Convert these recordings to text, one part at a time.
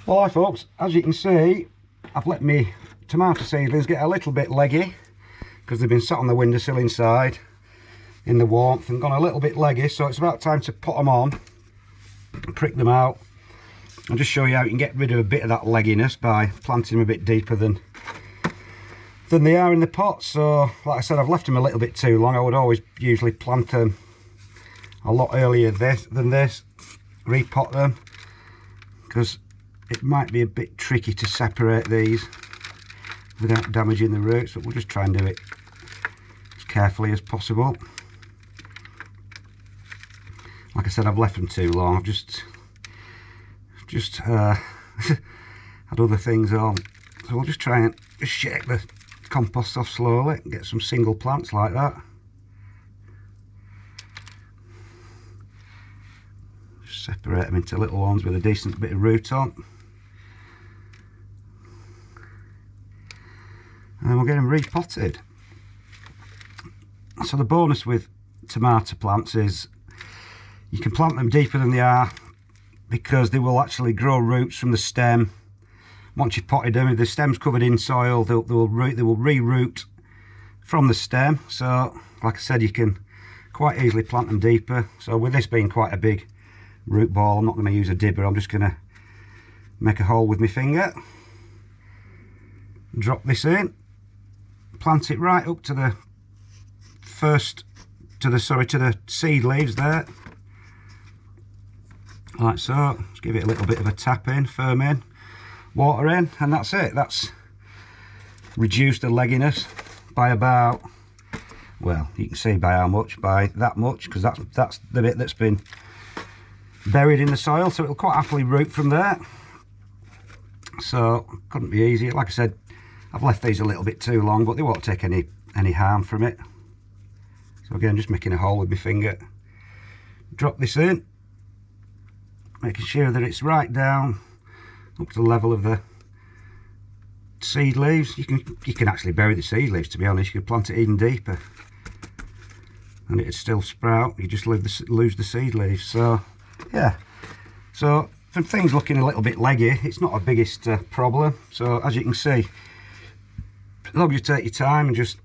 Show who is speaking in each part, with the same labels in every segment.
Speaker 1: Well, hi folks, as you can see, I've let me tomato seedlings get a little bit leggy because they've been sat on the windowsill inside in the warmth and gone a little bit leggy, so it's about time to put them on, prick them out, and just show you how you can get rid of a bit of that legginess by planting them a bit deeper than they are in the pot. So like I said, I've left them a little bit too long. I would always usually plant them a lot earlier than this, repot them, because it might be a bit tricky to separate these without damaging the roots, but we'll just try and do it as carefully as possible. Like I said, I've left them too long. I've just had other things on, so we'll just try and just shake the compost off slowly and get some single plants like that. Just separate them into little ones with a decent bit of root on, and then we'll get them repotted. So the bonus with tomato plants is you can plant them deeper than they are, because they will actually grow roots from the stem. Once you've potted them, if the stem's covered in soil, they will re-root from the stem. So like I said, you can quite easily plant them deeper. So with this being quite a big root ball, I'm not going to use a dibber. I'm just going to make a hole with my finger, drop this in, plant it right up to the seed leaves there, like so. Just give it a little bit of a tap in, firm in, water in, and that's it. That's reduced the legginess by about, well, you can see by how much, by that much, because that's the bit that's been buried in the soil, so it'll quite happily root from there. So couldn't be easier. Like I said, I've left these a little bit too long, but they won't take any harm from it. So again, just making a hole with my finger, drop this in, making sure that it's right down up to the level of the seed leaves. You can actually bury the seed leaves, to be honest. You could plant it even deeper and it'd still sprout. You just lose the seed leaves. So yeah, so from things looking a little bit leggy, it's not a biggest problem. So as you can see, as long as you take your time and just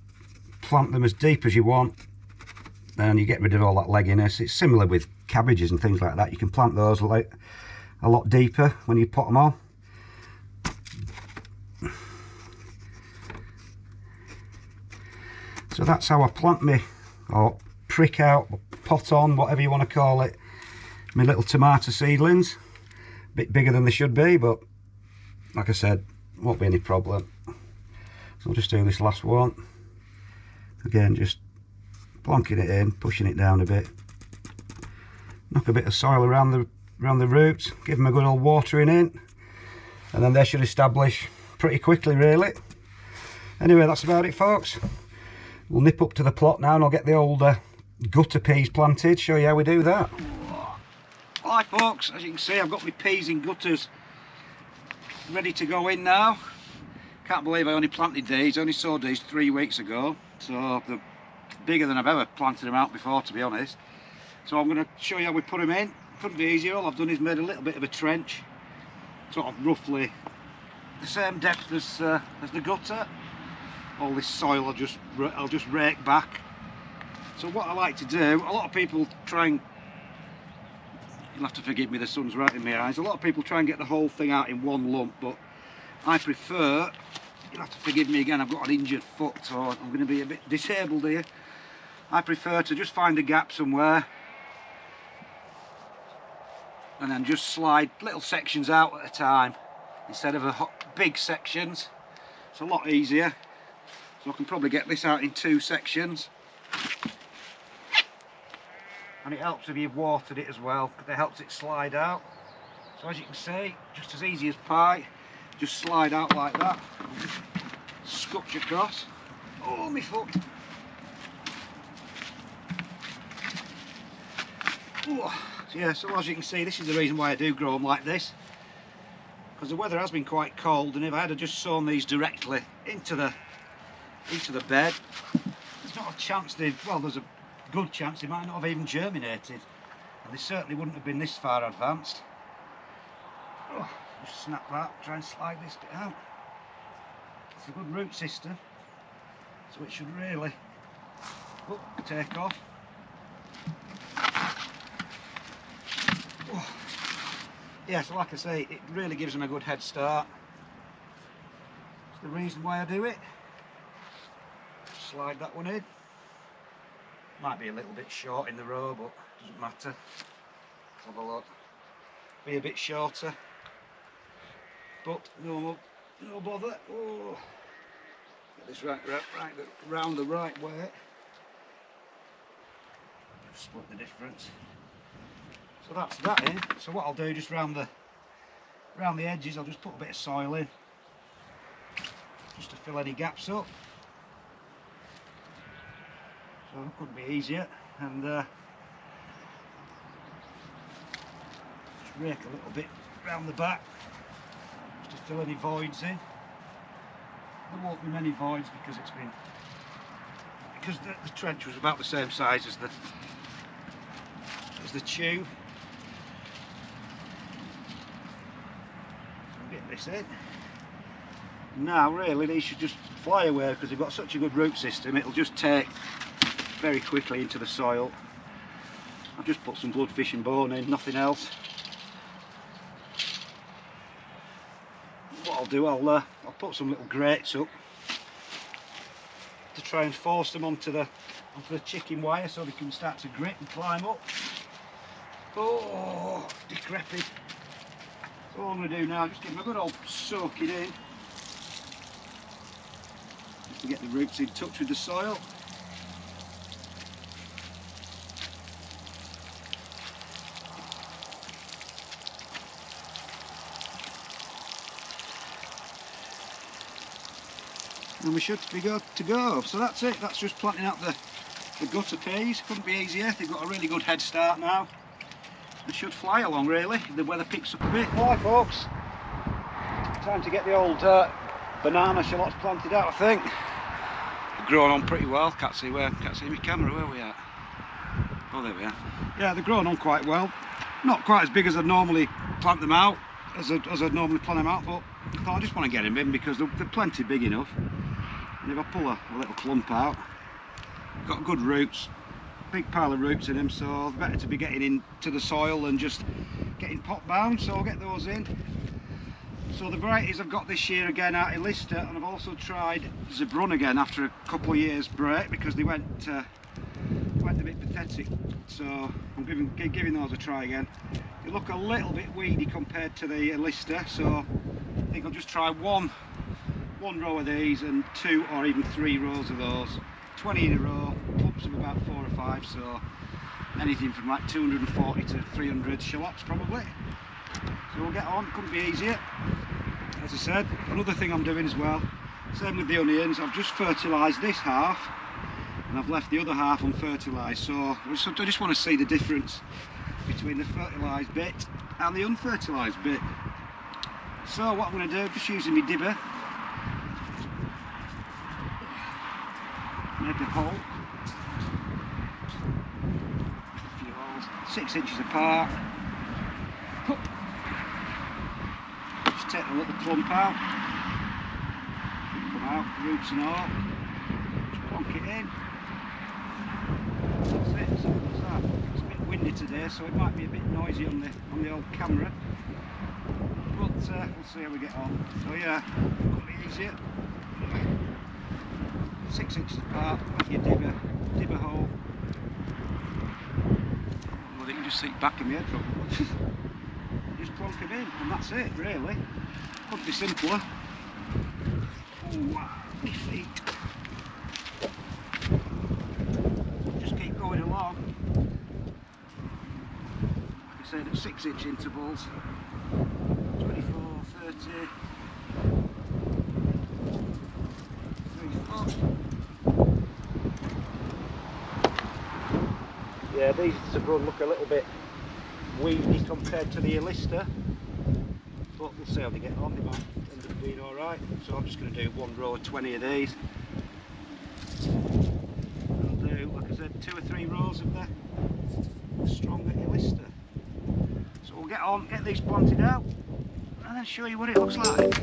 Speaker 1: plant them as deep as you want, and you get rid of all that legginess. It's similar with cabbages and things like that. You can plant those like a lot deeper when you pot them on. So that's how I plant me, or prick out, or pot on, whatever you want to call it, my little tomato seedlings. A bit bigger than they should be, but like I said, won't be any problem. So I'll just do this last one. Again, just plonking it in, pushing it down a bit. Knock a bit of soil around the roots, give them a good old watering in, and then they should establish pretty quickly, really. Anyway, that's about it, folks. We'll nip up to the plot now and I'll get the old gutter peas planted, show you how we do that. Hi folks, as you can see, I've got my peas in gutters ready to go in now. Can't believe I only planted these, only sowed these 3 weeks ago, so they're bigger than I've ever planted them out before, to be honest. So I'm going to show you how we put them in. Couldn't be easier. All I've done is made a little bit of a trench, sort of roughly the same depth as the gutter. All this soil I'll just rake back. So what I like to do, a lot of people try and, you'll have to forgive me, the sun's right in my eyes, a lot of people try and get the whole thing out in one lump, but I prefer, you'll have to forgive me again, I've got an injured foot, so I'm going to be a bit disabled here. I prefer to just find a gap somewhere and then just slide little sections out at a time instead of big sections. It's a lot easier. So I can probably get this out in 2 sections. And it helps if you've watered it as well, because it helps it slide out. So as you can see, just as easy as pie, just slide out like that. Scutch across. Oh, my foot. Oh. So yeah, so as you can see, this is the reason why I do grow them like this, because the weather has been quite cold, and if I had just sown these directly into the bed, there's not a chance well, there's a good chance they might not have even germinated, and they certainly wouldn't have been this far advanced. Oh, Just snap that, try and slide this bit out. It's a good root system, so it should really take off. Oh. Yeah, so like I say, it really gives them a good head start. It's the reason why I do it. Slide that one in. Might be a little bit short in the row, but doesn't matter. Let's have a look. Be a bit shorter, but no bother. Oh. Get this right round the right way. Just split the difference. So that's that in. So what I'll do, just round the edges, I'll just put a bit of soil in, just to fill any gaps up. So it couldn't be easier. And just rake a little bit round the back, just to fill any voids in. There won't be many voids because the trench was about the same size as the tube. So I'll get this in. Now really these should just fly away because they've got such a good root system, it'll just take very quickly into the soil. I've just put some bloodfish and bone in, nothing else. What I'll do, I'll put some little grates up to try and force them onto the chicken wire so they can start to grit and climb up. Oh, decrepit. So all I'm going to do now, just give them a good old soaking in, just to get the roots in touch with the soil. And we should be good to go. So that's it, that's just planting out the gutter peas. Couldn't be easier. They've got a really good head start now. They should fly along really, if the weather picks up a bit. Right folks, time to get the old banana shallots planted out, I think. They're growing on pretty well. Can't see my camera, where are we at? Oh, there we are. Yeah, they're growing on quite well. Not quite as big as I'd normally plant them out, as I'd normally plant them out, but I thought I just want to get them in because they're plenty big enough. And if I pull a little clump out, got good roots, big pile of roots in them, so it's better to be getting into the soil than just getting pot bound, so I'll get those in. So the varieties I've got this year again out in Lister, and I've also tried Zebrun again after a couple of years break because they went a bit pathetic, so I'm giving those a try again. They look a little bit weedy compared to the Lister, so I think I'll just try one row of these and 2 or even 3 rows of those. 20 in a row, clumps of about 4 or 5, so anything from like 240 to 300 shallots probably. So we'll get on, couldn't be easier. As I said, another thing I'm doing as well, same with the onions, I've just fertilised this half and I've left the other half unfertilised, so I just want to see the difference between the fertilised bit and the unfertilised bit. So what I'm going to do, just using my dibber, make a hole, a few holes, 6 inches apart. Just take the little clump out, come out, roots and all, just plonk it in. That's it, simple as that. It's a bit windy today, so it might be a bit noisy on the old camera, but we'll see how we get on. So yeah, couldn't be easier. 6 inches apart, with your dibber hole. Well, you can just see the back of my head probably. Just plonk them in, and that's it really. Couldn't be simpler. Ooh, my feet. Just keep going along. Like I said, at 6 inch intervals. 24, 30. 3 foot. Yeah, these Zebrun look a little bit weedy compared to the Lister, but we'll see how they get on. They might end up being alright. So I'm just going to do 1 row of 20 of these. I'll do, like I said, 2 or 3 rows of the stronger Lister. So we'll get on, get these planted out, and then show you what it looks like.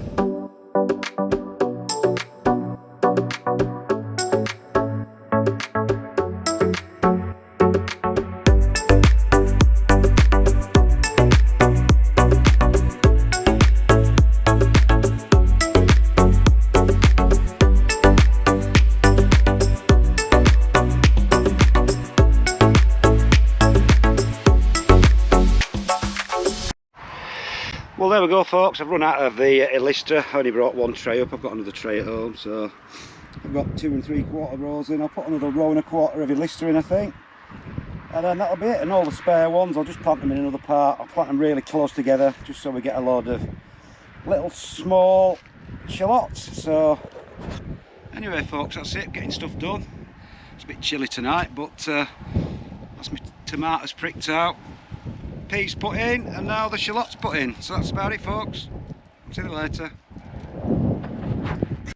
Speaker 1: Well, there we go, folks. I've run out of the Illister. I only brought one tray up. I've got another tray at home, so I've got 2 3/4 rows in. I'll put another row and a quarter of Illister in, I think, and then that'll be it. And all the spare ones, I'll just plant them in another part. I'll plant them really close together, just so we get a load of little small shallots. So anyway, folks, that's it. Getting stuff done. It's a bit chilly tonight, but that's my tomatoes pricked out, peas put in, and now the shallots put in. So that's about it, folks. See you later.